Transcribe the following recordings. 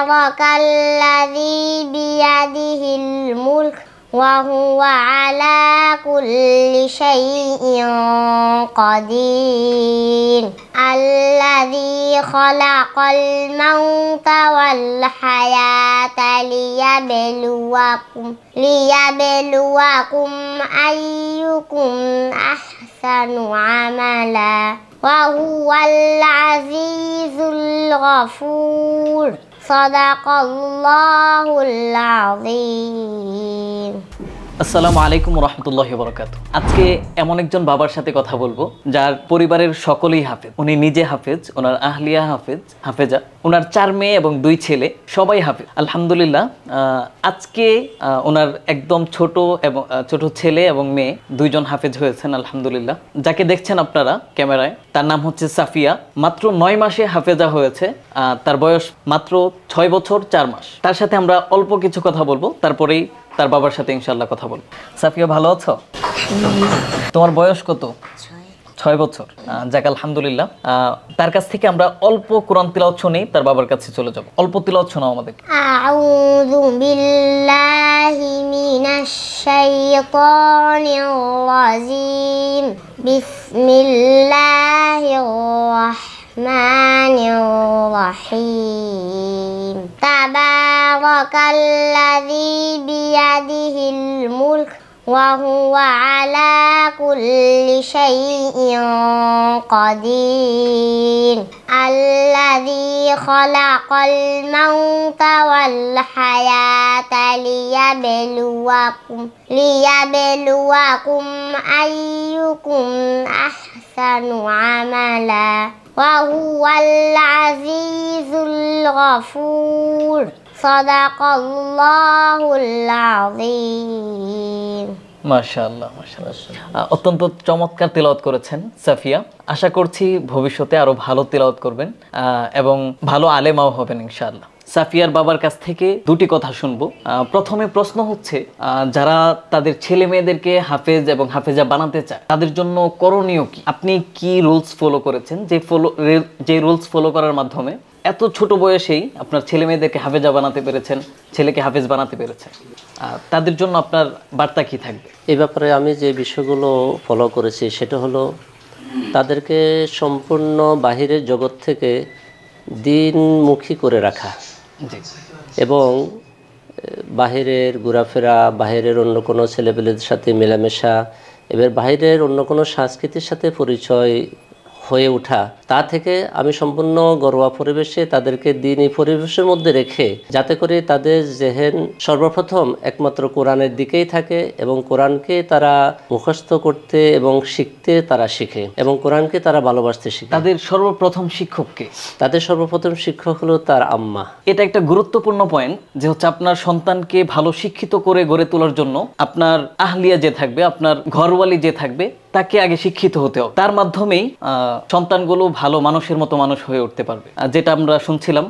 তাবারাকাল্লাযী বিয়াদিহিল মুলক ওয়া হুয়া আলা কুল্লি শাইইন কাদির আল্লাযী খালাকাল মাউতা ওয়াল হায়াতা লিয়াবলুয়াকুম আইয়ুকুম আহসানু আমালা ওয়া হুয়াল আজিজুল গফুর সাদাকাল্লাহুল আযীম। আসসালামু আলাইকুম রহমতুল্লাহি বরকাত। আজকে এমন একজন বাবার সাথে কথা বলবো যার পরিবারের সকলেই হাফেজ। উনি নিজে হাফেজ, ওনার আহলিয়া হাফেজা, ওনার 4 মেয়ে এবং 2 ছেলে, সবাই হাফেজ আলহামদুলিল্লাহ। আজকে ওনার একদম ছোট ছেলে এবং মেয়ে 2 জন হাফেজ হয়েছেন আলহামদুলিল্লাহ। যাকে দেখছেন আপনারা ক্যামেরায়, তার নাম হচ্ছে সাফিয়া। মাত্র 9 মাসে হাফেজা হয়েছে। তার বয়স মাত্র 6 বছর 4 মাস। তার সাথে আমরা অল্প কিছু কথা বলবো, তারপরেই তার বাবার সাথে ইনশাআল্লাহ কথা বলবো। সাফিয়া, ভালো আছো? তোমার বয়স কত? 6 বছর। যাক আলহামদুলিল্লাহ। তার কাছ থেকে আমরা অল্প কোরআন তিলাওয়াত শুনেই তার বাবার কাছে চলে যাব। অল্প তিলাওয়াত শোনাও আমাদের। আউযু বিল্লাহি মিনাশ শাইতানির রাজিম। বিসমিল্লাহির রাহমানির রাহিম। তাবারাকাল্লাযী বিয়াদিহিল মুলক ওয়া হুয়া আলা কুল্লি শাইইন কাদির আল্লাযী খালাকাল মাউতা ওয়াল হায়াতা লিয়াবলুয়াকুম আইয়ুকুম আহসানু আমালা ওয়া হুয়াল আজিজুল গফুর সাদাকাল্লাহুল আযীম। মাশাআল্লাহ মাশাআল্লাহ, অত্যন্ত চমৎকার তিলাওয়াত করেছেন সাফিয়া। আশা করছি ভবিষ্যতে আরো ভালো তিলাওয়াত করবেন এবং ভালো আলেমাও হবেন ইনশাআল্লাহ। সাফিয়ার বাবার কাছ থেকে 2টি কথা শুনবো। প্রথমে প্রশ্ন হচ্ছে, যারা তাদের ছেলে মেয়েদেরকে হাফেজ এবং হাফেজা বানাতে চায় তাদের জন্য করণীয় কি? আপনি কি রুলস ফলো করেছেন, যে রুলস ফলো করার মাধ্যমে এত ছোট বয়সেই আপনার ছেলে মেয়েদেরকে হাফেজা বানাতে পেরেছেন, ছেলেকে হাফেজ বানাতে পেরেছেন? তাদের জন্য আপনার বার্তা কি থাকবে? এই ব্যাপারে আমি যে বিষয়গুলো ফলো করেছি সেটা হলো, তাদেরকে সম্পূর্ণ বাহিরের জগৎ থেকে দিনমুখী করে রাখা এবং বাহিরের ঘোরাফেরা, বাহিরের অন্য কোনো ছেলেপেলেদের সাথে মেলামেশা, এবার বাহিরের অন্য কোনো সংস্কৃতির সাথে পরিচয় হয়ে ওঠা, তা থেকে আমি সম্পূর্ণ ঘরোয়া পরিবেশে তাদেরকে দিনই পরিবেশের মধ্যে রেখে, যাতে করে তাদের জেহেন সর্বপ্রথম একমাত্র কোরআনের দিকেই থাকে এবং কোরআনকে তারা মুখস্থ করতে এবং শিখতে তারা শিখে এবং কোরআনকে তারা ভালোবাসতে শিখে। তাদের সর্বপ্রথম শিক্ষককে? তাদের সর্বপ্রথম শিক্ষক হলো তার আম্মা। এটা একটা গুরুত্বপূর্ণ পয়েন্ট যে হচ্ছে আপনার সন্তানকে ভালো শিক্ষিত করে গড়ে তোলার জন্য আপনার আহলিয়া যে থাকবে, আপনার ঘরওয়ালি যে থাকবে, তাকে আগে শিক্ষিত হতে হবে। তার মাধ্যমেই সন্তানগুলো ভালো মানুষের মতো মানুষ হয়ে উঠতে পারবে। যেটা আমরা শুনছিলাম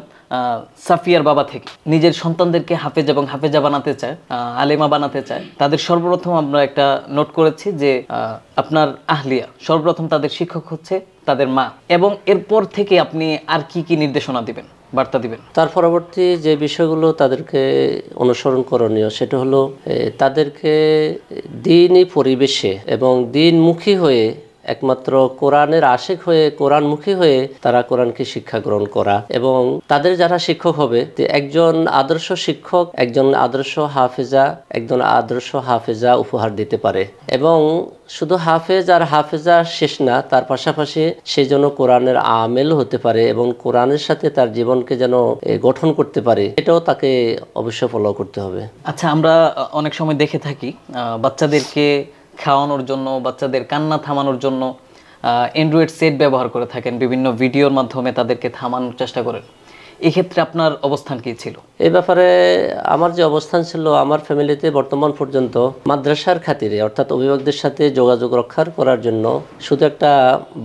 সাফিয়ার বাবা থেকে, নিজের সন্তানদেরকে হাফেজ এবং হাফেজা বানাতে চায়, আলেমা বানাতে চায়, তাদের সর্বপ্রথম আমরা একটা নোট করেছি যে আপনার আহলিয়া, সর্বপ্রথম তাদের শিক্ষক হচ্ছে তাদের মা। এবং এরপর থেকে আপনি আর কি কি নির্দেশনা দিবেন, বার্তা দিবেন? তার পরবর্তী যে বিষয়গুলো তাদেরকে অনুসরণ করণীয় সেটা হলো, তাদেরকে দিনই পরিবেশে এবং দিনমুখী হয়ে, একমাত্র কোরআনের আশিক হয়ে, কোরআনমুখী হয়ে তারা কোরআনকে শিক্ষা গ্রহণ করা এবং তাদের যারা শিক্ষক হবে, একজন আদর্শ শিক্ষক একজন আদর্শ হাফেজা উপহার দিতে পারে এবং শুধু হাফেজ আর হাফেজা শেষ না, তার পাশাপাশি সে যেন কোরআনের আমেল হতে পারে এবং কোরআনের সাথে তার জীবনকে যেন গঠন করতে পারে, এটাও তাকে অবশ্যই ফলো করতে হবে। আচ্ছা, আমরা অনেক সময় দেখে থাকি বাচ্চাদেরকে খাওয়ানোর জন্য, বাচ্চাদের কান্না থামানোর জন্য অ্যান্ড্রয়েড সেট ব্যবহার করে থাকেন, বিভিন্ন ভিডিওর মাধ্যমে তাদেরকে থামানোর চেষ্টা করেন। এক্ষেত্রে আপনার অবস্থান কি ছিল? এই ব্যাপারে আমার যে অবস্থান ছিল, আমার ফ্যামিলিতে বর্তমান পর্যন্ত মাদ্রাসার খাতিরে অর্থাৎ অভিভাবকদের সাথে যোগাযোগ রক্ষা করার জন্য শুধু একটা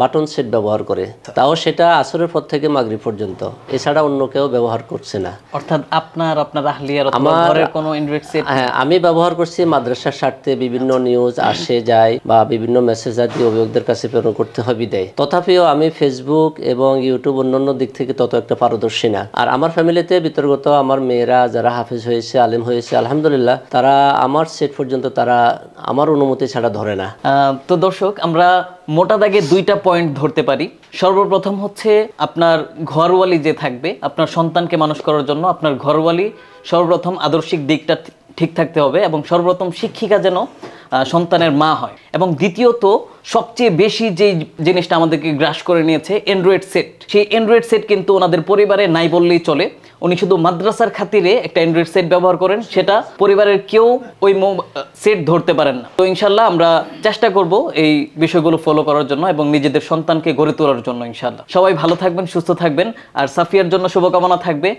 বাটন সেট ব্যবহার করে, তাও সেটা আসরের পর থেকে মাগরিব পর্যন্ত, এছাড়া অন্য কেউ ব্যবহার করছে না। অর্থাৎ আপনার আহলিয়ার ঘরের কোনো অ্যান্ড্রয়েড সেট? হ্যাঁ, আমি ব্যবহার করছি মাদ্রাসার স্বার্থে, বিভিন্ন নিউজ আসে যায় বা বিভিন্ন মেসেজ আদি অভিভাবকদের কাছে প্রেরণ করতে হয় বিদায়। তথাপিও আমি ফেসবুক এবং ইউটিউব অন্যান্য দিক থেকে তত একটা পারদর্শী না। আর আমার ফ্যামিলিতে বিতর্গত আমার মেয়েরা যারা হাফেজ হয়েছে, আলেম হয়েছে, আলহামদুলিল্লাহ তারা আমার সেট পর্যন্ত তারা আমার অনুমতি ছাড়া ধরে না। তো দর্শক, আমরা মোটা দাগে দুইটা পয়েন্ট ধরতে পারি। সর্বপ্রথম হচ্ছে আপনার ঘরওয়ালি যে থাকবে, আপনার সন্তানকে মানুষ করার জন্য আপনার ঘরওয়ালি সর্বপ্রথম আদর্শিক দিকটা ঠিক থাকতে হবে, এবং সর্বপ্রথম শিক্ষিকা যেন সন্তানের মা হয়। এবং দ্বিতীয়ত সবচেয়ে বেশি যে জিনিসটা আমাদেরকে গ্রাস করে নিয়েছে, অ্যান্ড্রয়েড সেট। সেই অ্যান্ড্রয়েড সেট কিন্তু ওনাদের পরিবারে নাই বললেই চলে। উনি শুধু মাদ্রাসার খাতিরে একটা অ্যান্ড্রয়েড সেট ব্যবহার করেন, সেটা পরিবারের কেউ ওই সেট ধরতে পারেন না। তো ইনশাল্লাহ আমরা চেষ্টা করব এই বিষয়গুলো ফলো করার জন্য এবং নিজেদের সন্তানকে গড়ে তোলার জন্য। ইনশাল্লাহ সবাই ভালো থাকবেন, সুস্থ থাকবেন। আর সাফিয়ার জন্য শুভকামনা থাকবে।